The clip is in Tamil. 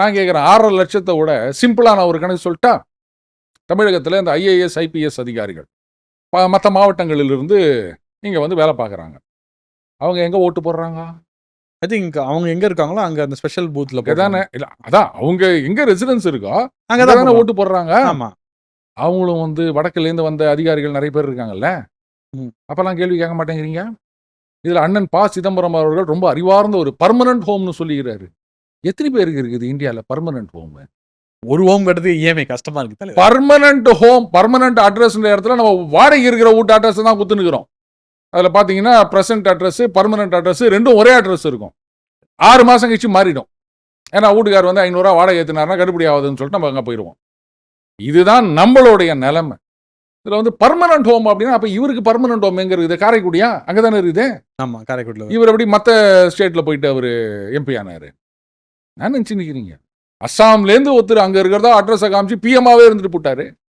நான் கேட்குறேன் 6.5 லட்சத்தை விட சிம்பிளாக நான் ஒரு கணக்கு சொல்லிட்டா, தமிழகத்தில் இந்த ஐஏஎஸ் ஐபிஎஸ் அதிகாரிகள் மற்ற மாவட்டங்களிலிருந்து இங்கே வந்து வேலை பார்க்குறாங்க. அவங்க எங்கே ஓட்டு போடுறாங்க? ஐ திங்க் அவங்க எங்கே இருக்காங்களோ அங்கே அந்த ஸ்பெஷல் பூத்தில் தானே. இல்லை அதான் அவங்க எங்கே ரெசிடென்ஸ் இருக்கோ அங்கே அங்கே தானே தான் ஓட்டு போடுறாங்க. ஆமாம். அவங்களும் வந்து வடக்குலேருந்து வந்த அதிகாரிகள் நிறைய பேர் இருக்காங்கல்ல. அப்போல்லாம் கேள்வி கேட்க மாட்டேங்கிறீங்க. இதில் அண்ணன் ப. சிதம்பரம் அவர்கள் ரொம்ப அறிவார்ந்த ஒரு பர்மனன்ட் ஹோம்னு சொல்லிக்கிறாரு. எத்தனை பேருக்கு இருக்குது இந்தியாவில் பர்மனன்ட் ஹோம்? ஒரு ஹோம் கட்டுறது இஎம்ஐ கஷ்டமா இருக்கு. பர்மனன்ட் ஹோம், பர்மனன்ட் அட்ரஸ்ன்ற இடத்துல நம்ம வாடகை இருக்கிற வீட்டு அட்ரஸ் தான் குத்துனுக்கிறோம். அதில் பார்த்தீங்கன்னா ப்ரெசன்ட் அட்ரஸ், பர்மனன்ட் அட்ரஸ் ரெண்டும் ஒரே அட்ரஸ் இருக்கும். 6 மாதம் கழிச்சு மாறிடும். ஏன்னா வீட்டுக்கார் வந்து 500 வாடகை ஏற்றினார்னா கட்டுப்படி ஆகுதுன்னு சொல்லிட்டு நம்ம அங்கே போயிடுவோம். இதுதான் நம்மளுடைய நிலைமை. இதில் வந்து பர்மனன்ட் ஹோம் அப்படின்னா அப்போ இவருக்கு பர்மனன்ட் ஹோம் எங்கே இருக்குது? காரைக்குடியா? அங்கே தானே இருக்குது. ஆமாம், காரைக்குடியில். இவர் எப்படி மற்ற ஸ்டேட்டில் போயிட்டு அவர் எம்பி ஆனார்? நான் நினச்சி நிற்கிறீங்க. அஸ்ஸாம்லேருந்து ஒருத்தர் அங்கே இருக்கிறதா அட்ரஸை காமிச்சு பிஎம்மாவே இருந்துட்டு போட்டாரு.